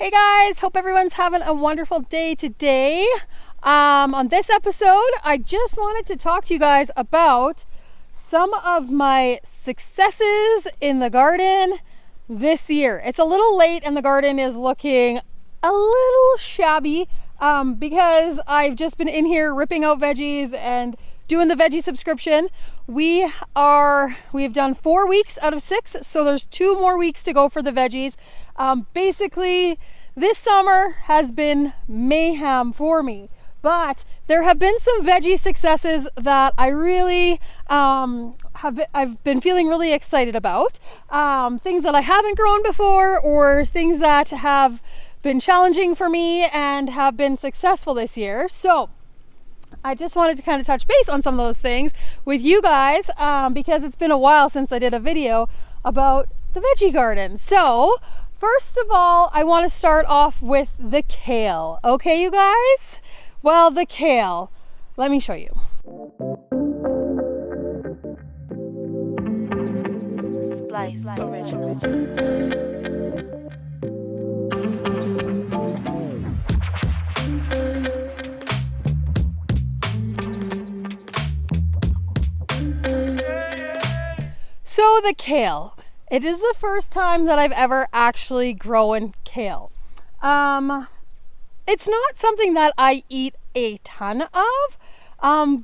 Hey guys, hope everyone's having a wonderful day today. On this episode, I just wanted to talk to you guys about some of my successes in the garden this year. It's a little late and the garden is looking a little shabby because I've just been in here ripping out veggies and doing the veggie subscription. We've done 4 weeks out of 6, so there's 2 more weeks to go for the veggies. Basically, this summer has been mayhem for me, but there have been some veggie successes that I really I've been feeling really excited about. Things that I haven't grown before, or things that have been challenging for me and have been successful this year. So I just wanted to kind of touch base on some of those things with you guys because it's been a while since I did a video about the veggie garden. So first of all, I want to start off with the kale. Okay, you guys? Well, the kale. Let me show you. Splice Original. So the kale. It is the first time that I've ever actually grown kale. It's not something that I eat a ton of,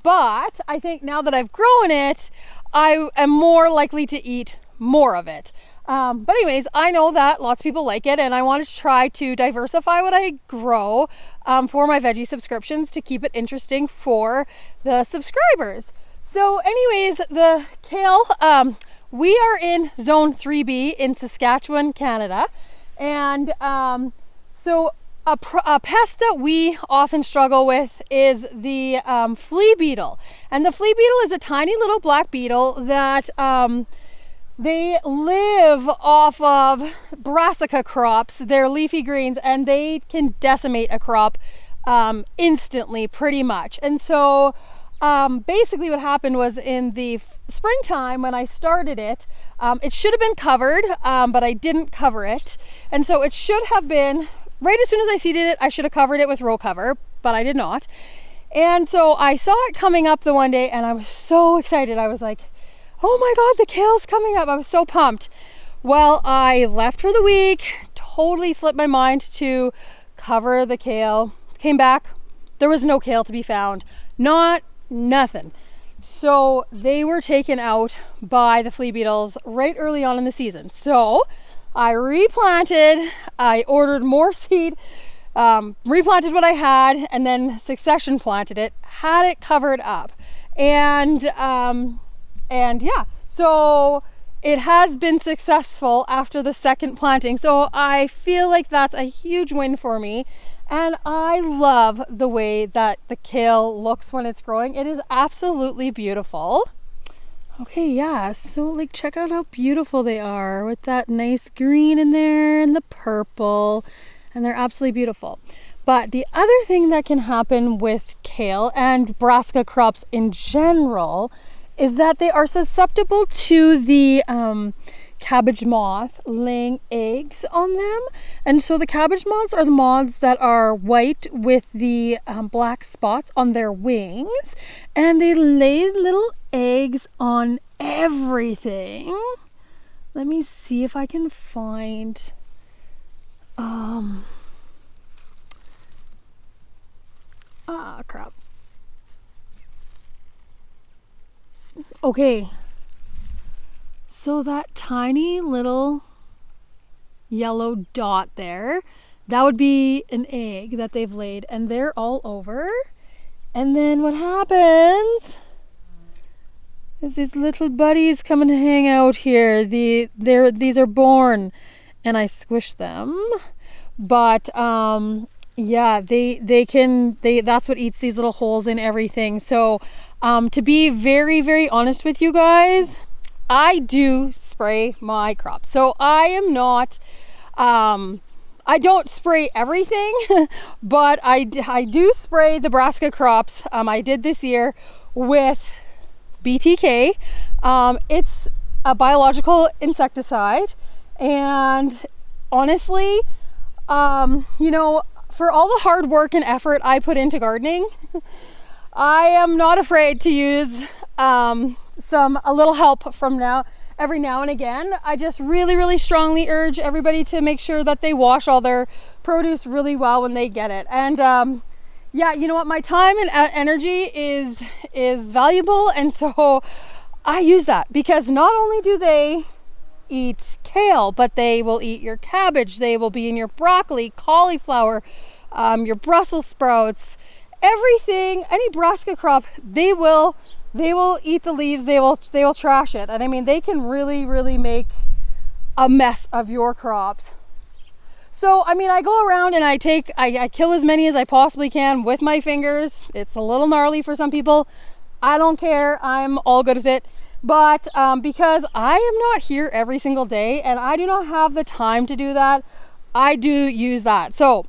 but I think now that I've grown it, I am more likely to eat more of it. But anyways, I know that lots of people like it, and I want to try to diversify what I grow for my veggie subscriptions to keep it interesting for the subscribers. So anyways, the kale, we are in zone 3B in Saskatchewan, Canada. And so a pest that we often struggle with is the flea beetle. And the flea beetle is a tiny little black beetle that they live off of brassica crops. They're leafy greens, and they can decimate a crop instantly, pretty much. And so basically what happened was in the springtime when I started it, it should have been covered, but I didn't cover it. And so it should have been, right as soon as I seeded it, I should have covered it with row cover, but I did not. And so I saw it coming up the one day and I was so excited. I was like, oh my God, the kale's coming up. I was so pumped. Well, I left for the week, totally slipped my mind to cover the kale. Came back, there was no kale to be found. Nothing. So they were taken out by the flea beetles right early on in the season. So I replanted, I ordered more seed, replanted what I had, and then succession planted it, had it covered up. And yeah, so it has been successful after the second planting. So I feel like that's a huge win for me. And I love the way that the kale looks when it's growing. It is absolutely beautiful. Okay, yeah, so like check out how beautiful they are with that nice green in there and the purple, and they're absolutely beautiful. But the other thing that can happen with kale and brassica crops in general is that they are susceptible to the cabbage moth laying eggs on them. And so the cabbage moths are the moths that are white with the black spots on their wings, and they lay little eggs on everything. Let me see if I can find crap. Okay, so that tiny little yellow dot there, that would be an egg that they've laid, and they're all over. And then what happens is these little buddies come and hang out here. These are born, and I squish them. But yeah, that's what eats these little holes in everything. So to be very, very honest with you guys, I do spray my crops. So I am not, I don't spray everything, but I do spray the brassica crops. I did this year with BTK. It's a biological insecticide, and honestly, You know, for all the hard work and effort I put into gardening, I am not afraid to use a little help from every now and again. I just really strongly urge everybody to make sure that they wash all their produce really well when they get it. And yeah, you know what, my time and energy is valuable, and so I use that, because not only do they eat kale, but they will eat your cabbage, they will be in your broccoli, cauliflower, your Brussels sprouts, everything, any brassica crop, they will eat the leaves, they will trash it. And I mean, they can really make a mess of your crops. So I mean, I go around and I kill as many as I possibly can with my fingers. It's a little gnarly for some people. I don't care, I'm all good with it. But because I am not here every single day and I do not have the time to do that, I do use that. So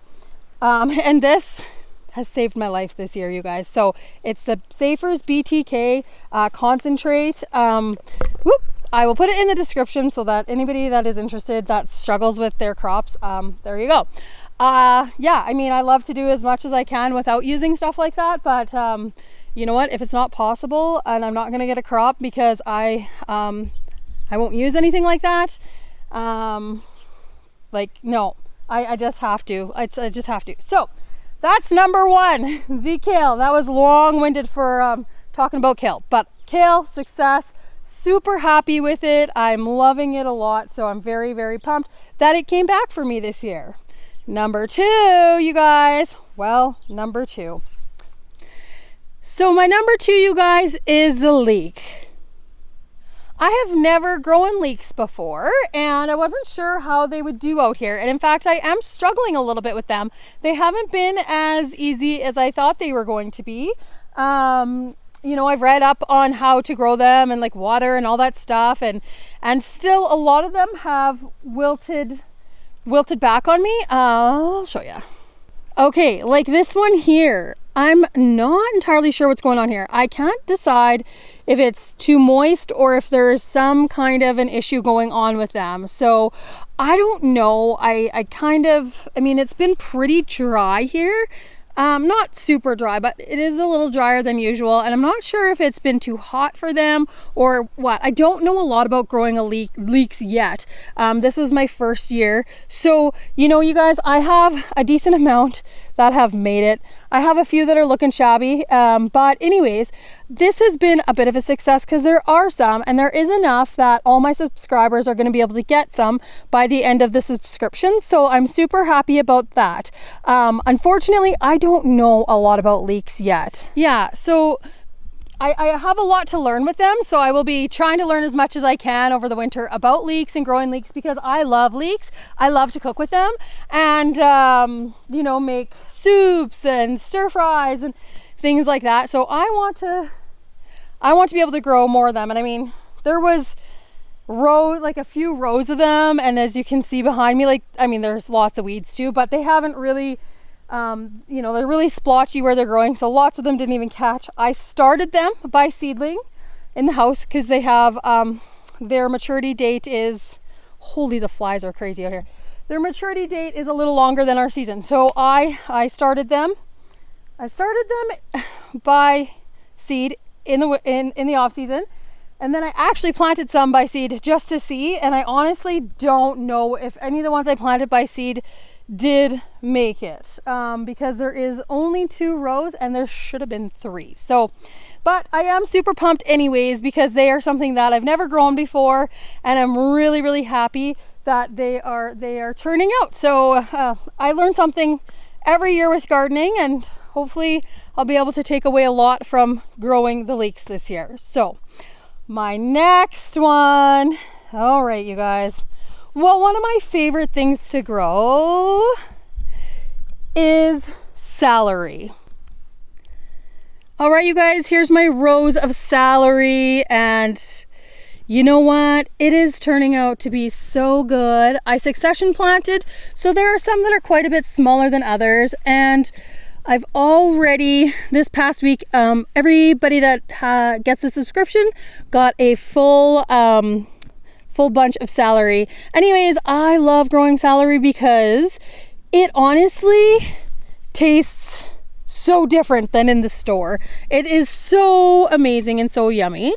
and this has saved my life this year, you guys. So it's the Safers BTK concentrate. I will put it in the description so that anybody that is interested that struggles with their crops, there you go. Yeah, I mean, I love to do as much as I can without using stuff like that, but you know what, if it's not possible and I'm not gonna get a crop because I won't use anything like that, like, no, I just have to. I just have to. So that's number one, the kale. That was long-winded for talking about kale, but kale, success, super happy with it. I'm loving it a lot, so I'm very pumped that it came back for me this year. Number two, you guys, well, number two. So my number two, you guys, is the leek. I have never grown leeks before, and I wasn't sure how they would do out here. And in fact, I am struggling a little bit with them. They haven't been as easy as I thought they were going to be. You know, I've read up on how to grow them and like water and all that stuff, and still a lot of them have wilted back on me. I'll show you. Okay, like this one here, I'm not entirely sure what's going on here. I can't decide if it's too moist or if there's some kind of an issue going on with them. So I don't know. I mean, it's been pretty dry here. Not super dry, but it is a little drier than usual, and I'm not sure if it's been too hot for them or what. I don't know a lot about growing leeks yet. This was my first year, so you know, you guys, I have a decent amount that have made it. I have a few that are looking shabby, but anyways, this has been a bit of a success because there are some, and there is enough that all my subscribers are going to be able to get some by the end of the subscription. So I'm super happy about that. Unfortunately, I don't know a lot about leeks yet. Yeah, so I have a lot to learn with them, so I will be trying to learn as much as I can over the winter about leeks and growing leeks, because I love leeks. I love to cook with them and you know, make soups and stir fries and things like that. So I want to be able to grow more of them. And I mean, there was like a few rows of them, and as you can see behind me, like, I mean, there's lots of weeds too, but they haven't really you know, they're really splotchy where they're growing, so lots of them didn't even catch. I started them by seedling in the house because they have their maturity date is, holy, the flies are crazy out here. Their maturity date is a little longer than our season, so I started them by seed in the off season, and then I actually planted some by seed just to see, and I honestly don't know if any of the ones I planted by seed did make it, because there is only 2 rows and there should have been 3. So, but I am super pumped anyways, because they are something that I've never grown before, and I'm really happy that they are turning out. So I learn something every year with gardening, and hopefully I'll be able to take away a lot from growing the leeks this year. So my next one, all right, you guys. Well, one of my favorite things to grow is celery. All right, you guys, here's my rows of celery, and you know what? It is turning out to be so good. I succession planted, so there are some that are quite a bit smaller than others, and I've already, this past week, everybody that gets a subscription got a full bunch of celery. Anyways, I love growing celery because It honestly tastes so different than in the store. It is so amazing and so yummy.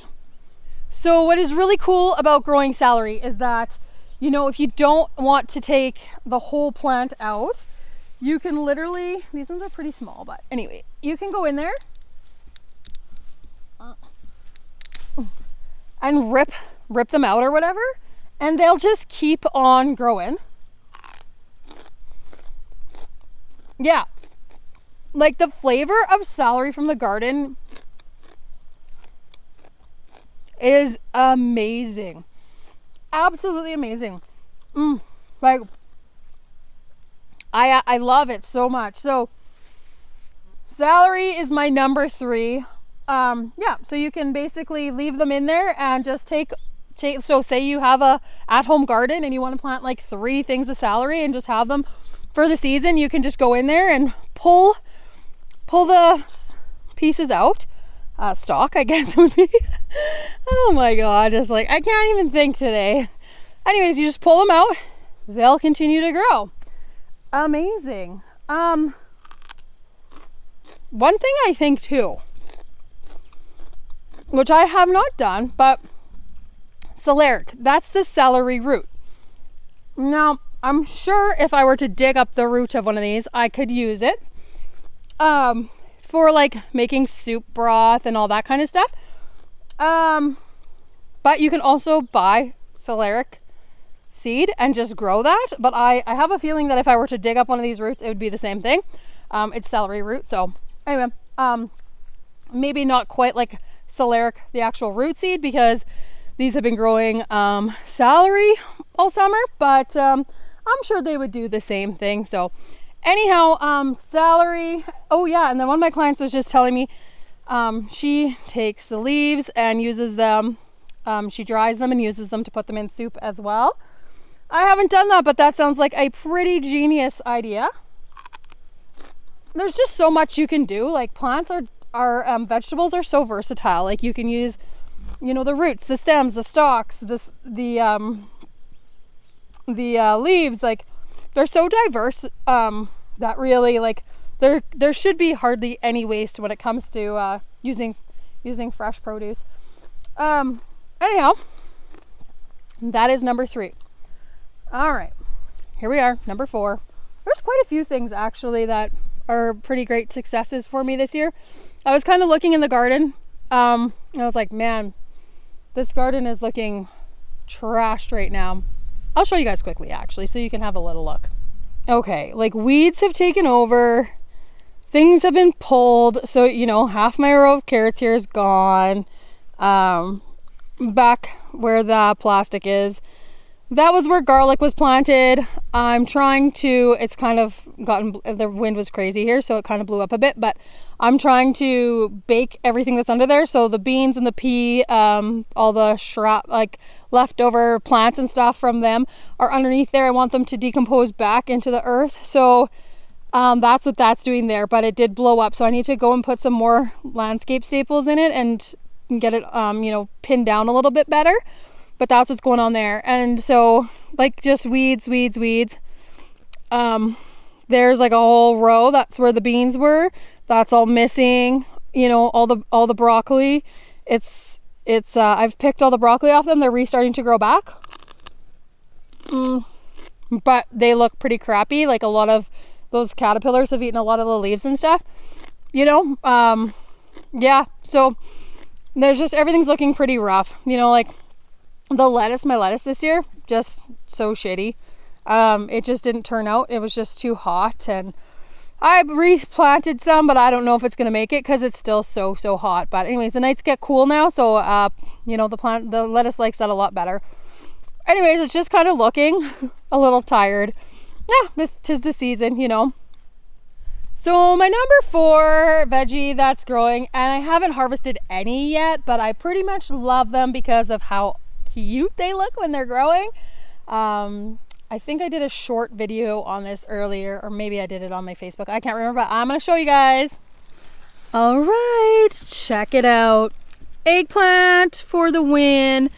So what is really cool about growing celery is that, you know, if you don't want to take the whole plant out, you can literally, these ones are pretty small, but anyway, you can go in there and rip them out or whatever, and they'll just keep on growing. Yeah, like the flavor of celery from the garden is amazing. Absolutely amazing. Like, I love it so much. So celery is my number 3. Yeah, so you can basically leave them in there and just take, so say you have a at-home garden and you want to plant like 3 things of celery and just have them for the season. You can just go in there and pull the pieces out. Stalk, I guess would be. Oh my god, just like, I can't even think today. Anyways, you just pull them out, they'll continue to grow. Amazing. One thing I think too, which I have not done, but celeriac, that's the celery root. Now, I'm sure if I were to dig up the root of one of these, I could use it for like making soup broth and all that kind of stuff. But you can also buy celeriac seed and just grow that. But I have a feeling that if I were to dig up one of these roots, it would be the same thing. It's celery root. So anyway, maybe not quite like celeriac, the actual root seed, because these have been growing celery all summer, but I'm sure they would do the same thing. So anyhow, celery. Oh yeah, and then one of my clients was just telling me she takes the leaves and uses them, she dries them and uses them to put them in soup as well. I haven't done that, but that sounds like a pretty genius idea. There's just so much you can do. Like, plants are vegetables are so versatile. Like, you can use, you know, the roots, the stems, the stalks, the leaves. Like, they're so diverse that really, like, there should be hardly any waste when it comes to using fresh produce. Anyhow, that is number 3. All right, here we are, number 4. There's quite a few things actually that are pretty great successes for me this year. I was kind of looking in the garden. I was like, man, this garden is looking trashed right now. I'll show you guys quickly actually, so you can have a little look. Okay, like, weeds have taken over. Things have been pulled. So, you know, half my row of carrots here is gone. Back where the plastic is, that was where garlic was planted. I'm trying to, it's kind of gotten, the wind was crazy here, so it kind of blew up a bit, but I'm trying to bake everything that's under there. So the beans and the pea, all the like leftover plants and stuff from them are underneath there. I want them to decompose back into the earth. So that's what that's doing there, but it did blow up. So I need to go and put some more landscape staples in it and get it, you know, pinned down a little bit better. But that's what's going on there. And so, like, just weeds. There's like a whole row. That's where the beans were. That's all missing. You know, all the broccoli. It's I've picked all the broccoli off them. They're restarting to grow back. But they look pretty crappy. Like, a lot of those caterpillars have eaten a lot of the leaves and stuff. You know, yeah. So there's just, everything's looking pretty rough. You know, like, my lettuce this year, just so shitty. It just didn't turn out. It was just too hot, and I replanted some, but I don't know if it's gonna make it because it's still so hot. But anyways, the nights get cool now, so you know, the lettuce likes that a lot better. Anyways, it's just kind of looking a little tired. Yeah, tis the season, you know. So my number 4 veggie that's growing, and I haven't harvested any yet, but I pretty much love them because of how cute they look when they're growing. I think I did a short video on this earlier, or maybe I did it on my Facebook. I can't remember, but I'm gonna show you guys. All right, check it out. Eggplant for the win.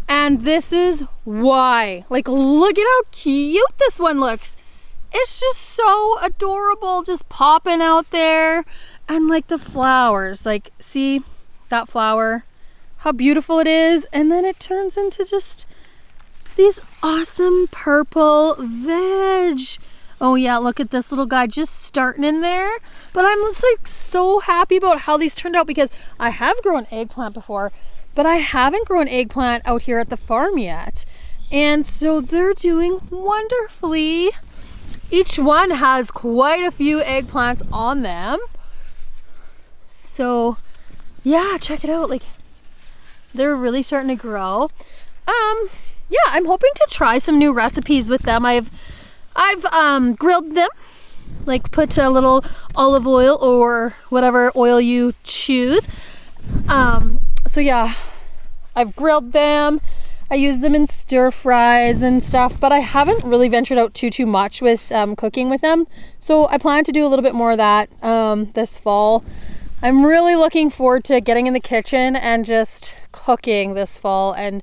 And this is why. Like, look at how cute this one looks. it's just so adorable, just popping out there. And like the flowers, like see that flower, how beautiful it is. And then it turns into just these awesome purple veg. Oh yeah, look at this little guy just starting in there. But I'm just like so happy about how these turned out, because I have grown eggplant before, but I haven't grown eggplant out here at the farm yet. And so they're doing wonderfully. Each one has quite a few eggplants on them. So yeah, check it out. Like they're really starting to grow. Yeah, I'm hoping to try some new recipes with them. I've grilled them, like put a little olive oil or whatever oil you choose. So yeah, I've grilled them. I use them in stir fries and stuff, but I haven't really ventured out too much with cooking with them. So I plan to do a little bit more of that this fall. I'm really looking forward to getting in the kitchen and just cooking this fall and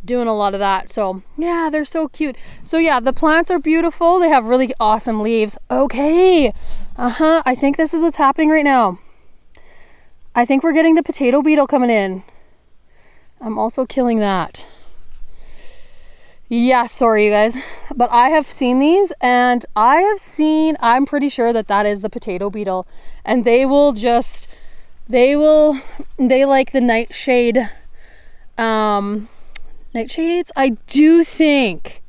doing a lot of that. So yeah, they're so cute. So yeah, the plants are beautiful. They have really awesome leaves. Okay, I think this is what's happening right now. I think we're getting the potato beetle coming in. I'm also killing that. Yeah, sorry you guys, but I have seen these, and I'm pretty sure that is the potato beetle, and they like the nightshades. I do think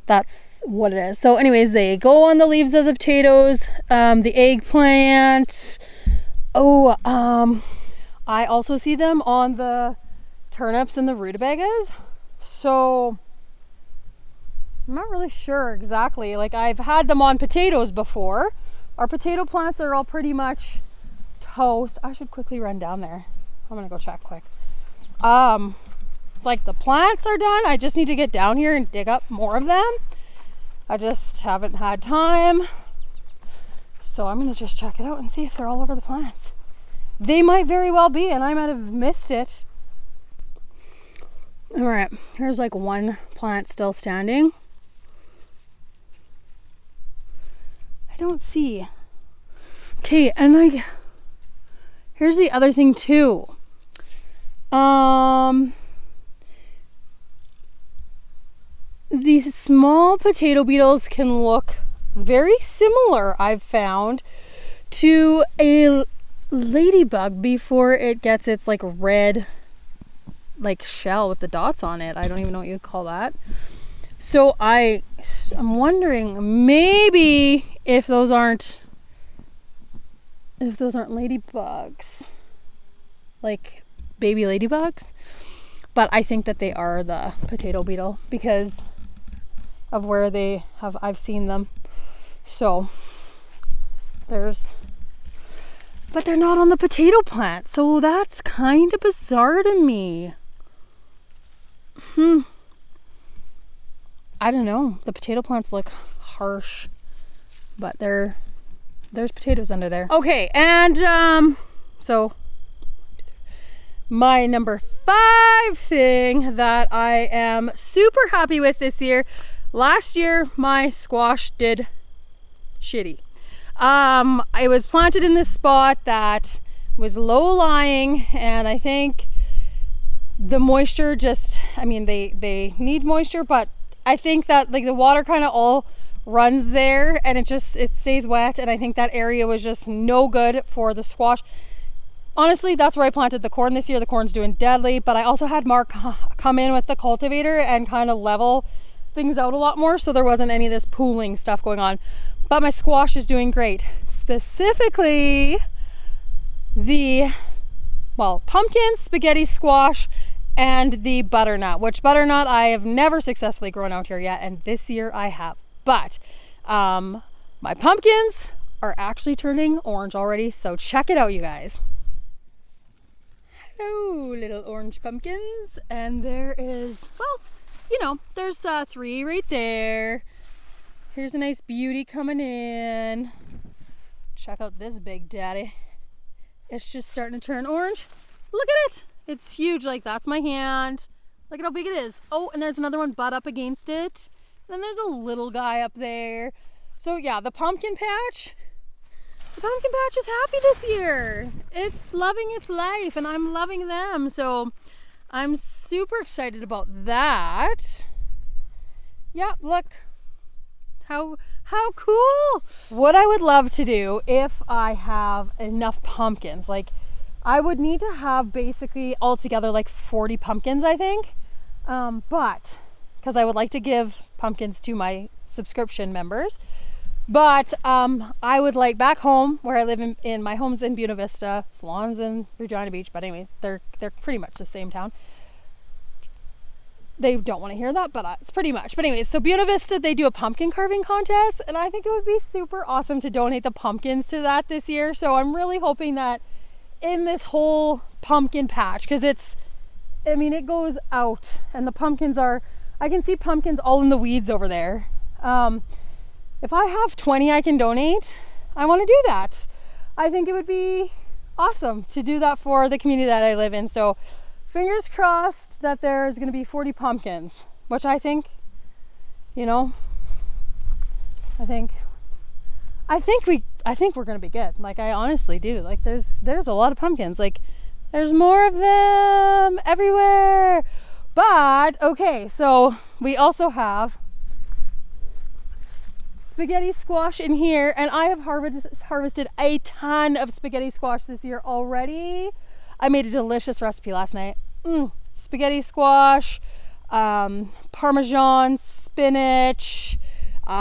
that's what it is. So anyways, they go on the leaves of the potatoes, the eggplant. I also see them on the turnips and the rutabagas. So I'm not really sure exactly. Like I've had them on potatoes before. Our potato plants are all pretty much toast. I should quickly run down there. I'm gonna go check quick. Like the plants are done. I just need to get down here and dig up more of them. I just haven't had time. So I'm gonna just check it out and see if they're all over the plants. They might very well be, and I might have missed it. All right, here's like one plant still standing. I don't see. Okay, and like, here's the other thing too. These small potato beetles can look very similar, I've found, to a ladybug before it gets its like red like shell with the dots on it. I don't even know what you'd call that. So I'm wondering maybe if those aren't ladybugs, like baby ladybugs, but I think that they are the potato beetle because of where I've seen them. So but they're not on the potato plant, so that's kind of bizarre to me. I don't know. The potato plants look harsh, but there's potatoes under there. Okay, and so my number 5 thing that I am super happy with this year. Last year, my squash did shitty. It was planted in this spot that was low-lying, and I think the moisture they need moisture, but I think that like the water kind of all runs there and it stays wet, and I think that area was just no good for the squash. Honestly, that's where I planted the corn this year. The corn's doing deadly, but I also had Mark come in with the cultivator and kind of level things out a lot more, so there wasn't any of this pooling stuff going on. But my squash is doing great. Specifically, the pumpkin, spaghetti squash, and the butternut, which butternut I have never successfully grown out here yet, and this year I have. But my pumpkins are actually turning orange already, so check it out, you guys. Hello, little orange pumpkins. And there is, there's 3 right there. Here's a nice beauty coming in. Check out this big daddy. It's just starting to turn orange. Look at it. It's huge. Like, that's my hand. Look at how big it is. Oh, and there's another one butt up against it. And then there's a little guy up there. So yeah, the pumpkin patch is happy this year. It's loving its life and I'm loving them. So I'm super excited about that. Yeah, look how cool. What I would love to do if I have enough pumpkins, like I would need to have basically altogether like 40 pumpkins, I think. But because I would like to give pumpkins to my subscription members. But I would like back home where I live in my home's in Buena Vista, Salon's in Regina Beach, but anyways, they're pretty much the same town. They don't want to hear that, but it's pretty much. But anyways, so Buena Vista, they do a pumpkin carving contest, and I think it would be super awesome to donate the pumpkins to that this year. So I'm really hoping that in this whole pumpkin patch, because it goes out, and the pumpkins I can see pumpkins all in the weeds over there. If I have 20 I can donate, I want to do that. I think it would be awesome to do that for the community that I live in. So fingers crossed that there's going to be 40 pumpkins, which I think, I think we're going to be good. Like, I honestly do. Like, there's a lot of pumpkins. Like, there's more of them everywhere. But okay, so we also have spaghetti squash in here, and I have harvested a ton of spaghetti squash this year already. I made a delicious recipe last night. Spaghetti squash, Parmesan spinach,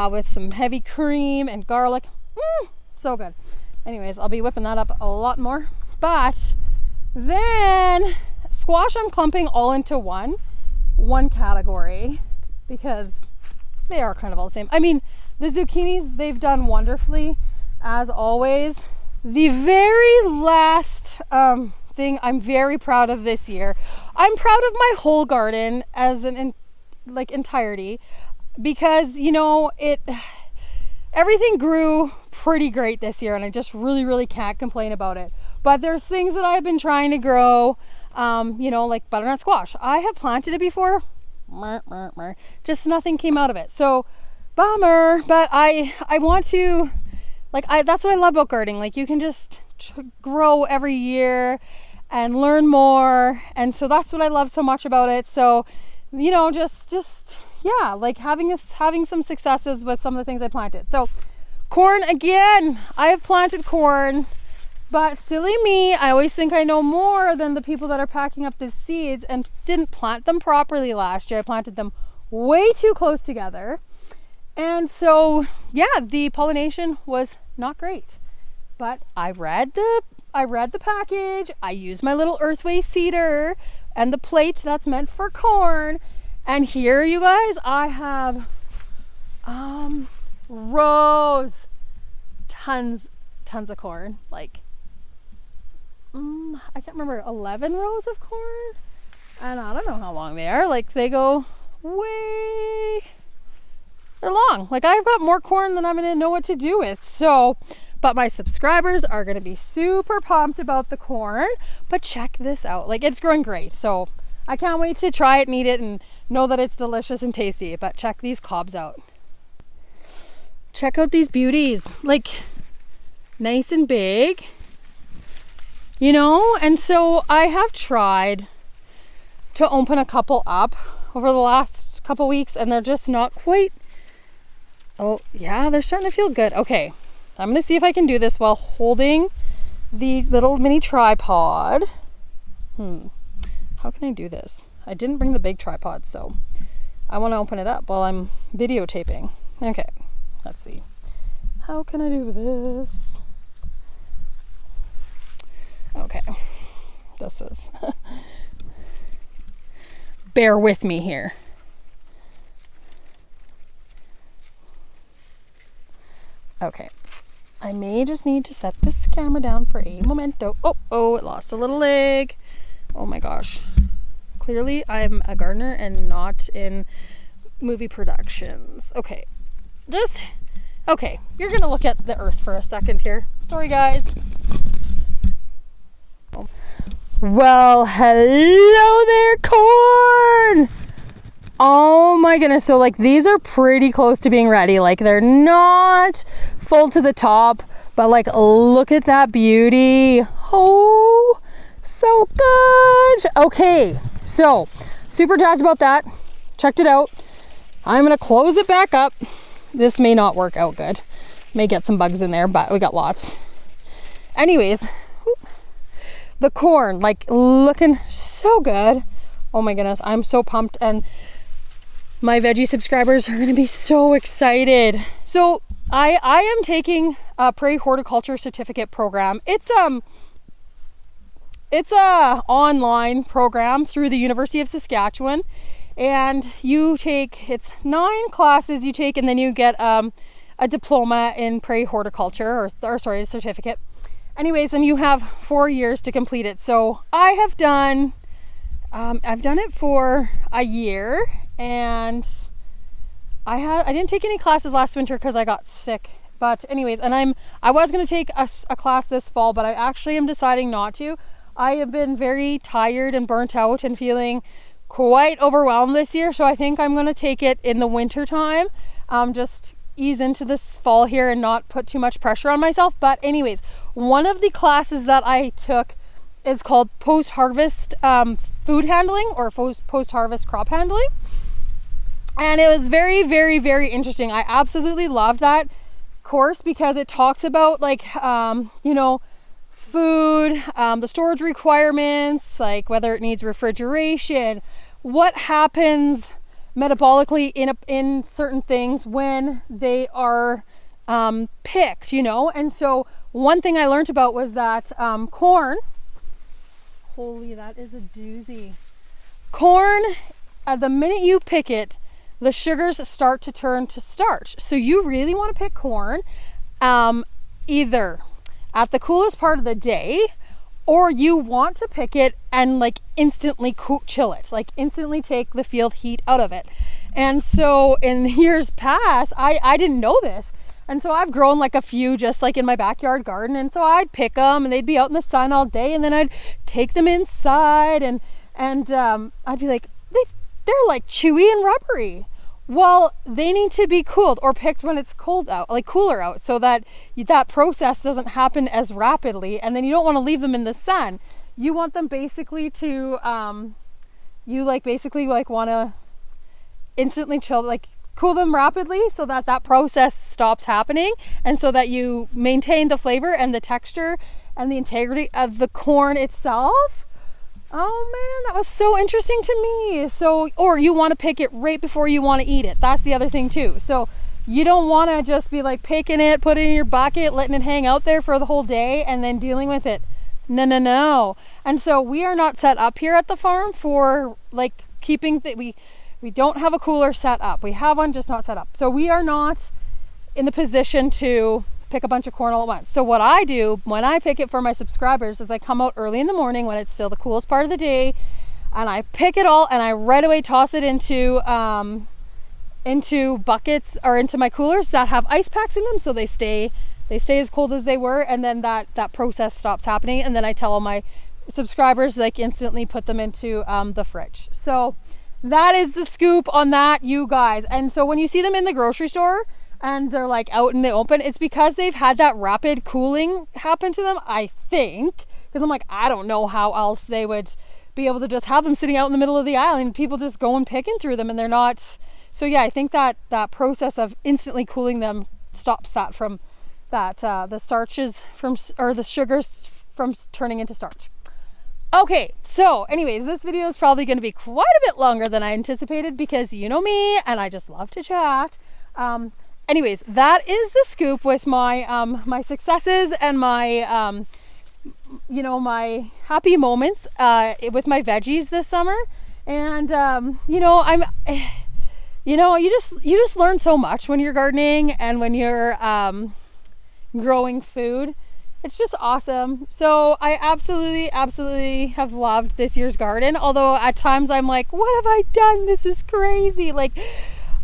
with some heavy cream and garlic. So good. Anyways, I'll be whipping that up a lot more. But then squash I'm clumping all into one category because they are kind of all the same. I mean, the zucchinis, they've done wonderfully as always. The very last thing I'm very proud of this year, I'm proud of my whole garden as an entirety, because everything grew pretty great this year, and I just really can't complain about it. But there's things that I've been trying to grow, like butternut squash. I have planted it before, just nothing came out of it. So bummer, but I want to, that's what I love about gardening. Like, you can just grow every year and learn more, and so that's what I love so much about it. So having some successes with some of the things I planted. So corn again, I have planted corn, but silly me, I always think I know more than the people that are packing up the seeds, and didn't plant them properly last year. I planted them way too close together, and so the pollination was not great. But I read the package. I used my little Earthway seeder and the plate that's meant for corn. And here, you guys, I have rows, tons of corn. Like, I can't remember, 11 rows of corn. And I don't know how long they are. Like, they go they're long. Like, I've got more corn than I'm going to know what to do with. So, but my subscribers are going to be super pumped about the corn. But check this out. Like, it's growing great. So I can't wait to try it and eat it and know that it's delicious and tasty. But check these cobs out. Check out these beauties. Like, nice and big. And so I have tried to open a couple up over the last couple weeks, and they're just not quite. Oh yeah, they're starting to feel good. Okay, I'm gonna see if I can do this while holding the little mini tripod. How can I do this? I didn't bring the big tripod, so I want to open it up while I'm videotaping. Okay, let's see. How can I do this? Okay, this is bear with me here. Okay, I may just need to set this camera down for a momento. Oh, it lost a little leg. Oh my gosh. Clearly I'm a gardener and not in movie productions. Okay, you're gonna look at the earth for a second here. Sorry guys. Well, hello there, corn! Oh my goodness. So like these are pretty close to being ready. Like they're not full to the top, but like look at that beauty. Oh, so good. Okay, so super jazzed about that. Checked it out. I'm gonna close it back up. This may not work out good. May get some bugs in there, but we got lots. Anyways, the corn, like looking so good. Oh my goodness, I'm so pumped, and my veggie subscribers are gonna be so excited. So I am taking a prairie horticulture certificate program. It's a online program through the University of Saskatchewan, and you take, it's 9 classes you take, and then you get a diploma in prairie horticulture, or sorry, a certificate. Anyways, and you have 4 years to complete it. So I have done, I've done it for a year, and I didn't take any classes last winter because I got sick. But anyways, and I was going to take a class this fall, but I actually am deciding not to. I have been very tired and burnt out and feeling quite overwhelmed this year, so I think I'm going to take it in the winter time. Just ease into this fall here and not put too much pressure on myself. But anyways, one of the classes that I took is called post-harvest food handling, or post-harvest crop handling, and it was very, very, very interesting. I absolutely loved that course because it talks about like you know, food, the storage requirements, like whether it needs refrigeration, what happens metabolically in certain things when they are picked, you know. And so one thing I learned about was that corn, holy, that is a doozy. Corn, the minute you pick it, the sugars start to turn to starch. So you really want to pick corn either at the coolest part of the day, or you want to pick it and like instantly chill it, like instantly take the field heat out of it. And so in years past, I didn't know this. And so I've grown like a few just like in my backyard garden. And so I'd pick them and they'd be out in the sun all day, and then I'd take them inside and I'd be like, they're like chewy and rubbery. Well, they need to be cooled or picked when it's cold out, like cooler out, so that that process doesn't happen as rapidly. And then you don't want to leave them in the sun. You want them basically to, you want to instantly chill, like cool them rapidly so that that process stops happening, and so that you maintain the flavor and the texture and the integrity of the corn itself. Oh man, that was so interesting to me. So, or you want to pick it right before you want to eat it. That's the other thing too. So you don't want to just be like picking it, put it in your bucket, letting it hang out there for the whole day and then dealing with it. No. And so we are not set up here at the farm for like keeping we don't have a cooler set up. We have one, just not set up. So we are not in the position to pick a bunch of corn all at once. So what I do when I pick it for my subscribers is I come out early in the morning when it's still the coolest part of the day, and I pick it all and I right away toss it into buckets or into my coolers that have ice packs in them, so they stay as cold as they were, and then that process stops happening. And then I tell all my subscribers like instantly put them into the fridge. So that is the scoop on that, you guys. And so when you see them in the grocery store and they're like out in the open, it's because they've had that rapid cooling happen to them, I think. Because I'm like, I don't know how else they would be able to just have them sitting out in the middle of the aisle and people just going picking through them, and they're not. So yeah, I think that process of instantly cooling them stops that from that the starches from, or the sugars from turning into starch. Okay, so anyways, this video is probably going to be quite a bit longer than I anticipated because you know me and I just love to chat. Anyways, that is the scoop with my my successes and my my happy moments with my veggies this summer. And you just learn so much when you're gardening and when you're growing food. It's just awesome. So I absolutely have loved this year's garden. Although at times I'm like, what have I done? This is crazy. Like,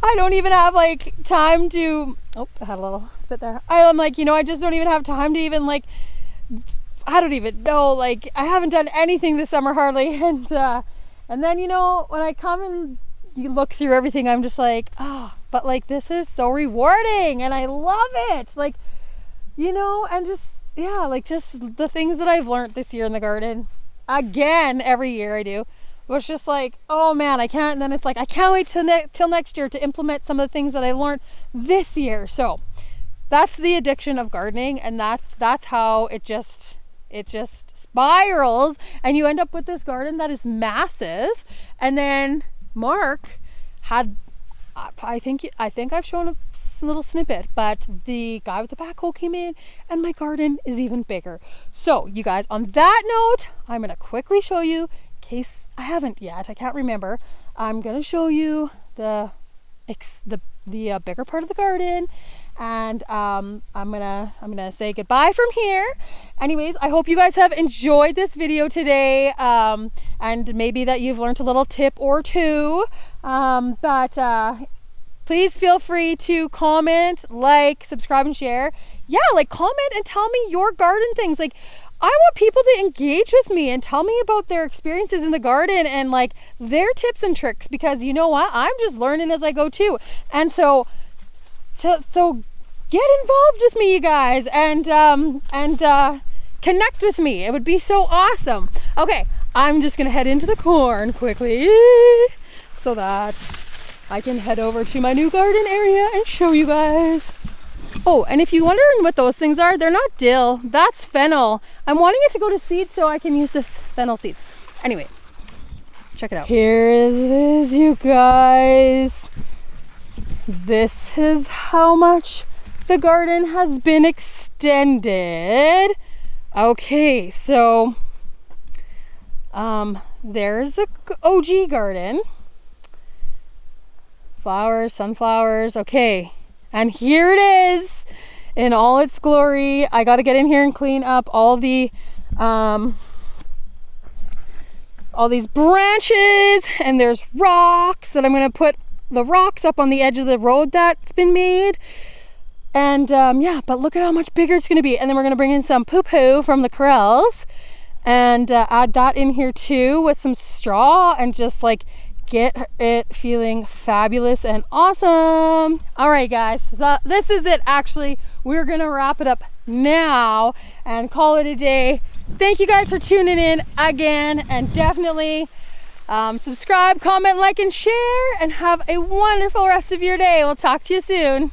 I don't even have like time to, oh, I had a little spit there. I'm like, I just don't even have time to even like, I don't even know. Like, I haven't done anything this summer hardly. And then, when I come and you look through everything, I'm just like, but like this is so rewarding and I love it. Like, you know, and just, yeah, like just the things that I've learned this year in the garden. Again, every year I do. It was just like, oh man, I can't. And then it's like, I can't wait till next year to implement some of the things that I learned this year. So that's the addiction of gardening, and that's how it just spirals, and you end up with this garden that is massive. And then Mark had, I think I've shown a little snippet, but the guy with the backhoe came in and my garden is even bigger. So you guys, on that note, I'm gonna quickly show you, in case I haven't yet, I can't remember, I'm gonna show you the bigger part of the garden, and I'm gonna say goodbye from here. Anyways, I hope you guys have enjoyed this video today, and maybe that you've learned a little tip or two, but please feel free to comment, like, subscribe, and share. Yeah, like comment and tell me your garden things. Like, I want people to engage with me and tell me about their experiences in the garden and like their tips and tricks, because you know what? I'm just learning as I go too. And so get involved with me, you guys, and connect with me. It would be so awesome. Okay, I'm just gonna head into the corn quickly so that I can head over to my new garden area and show you guys. Oh, and if you're wondering what those things are, they're not dill, that's fennel. I'm wanting it to go to seed so I can use this fennel seed. Anyway, check it out. Here it is, you guys. This is how much the garden has been extended. Okay, so there's the OG garden. Flowers, sunflowers, okay. And here it is in all its glory. I got to get in here and clean up all the all these branches, and there's rocks, and I'm going to put the rocks up on the edge of the road that's been made. And yeah, but look at how much bigger it's going to be. And then we're going to bring in some poo-poo from the corrals and add that in here too with some straw, and just like get it feeling fabulous and awesome. All right, guys, so this is it. Actually, we're gonna wrap it up now and call it a day. Thank you guys for tuning in again, and definitely subscribe, comment, like, and share, and have a wonderful rest of your day. We'll talk to you soon.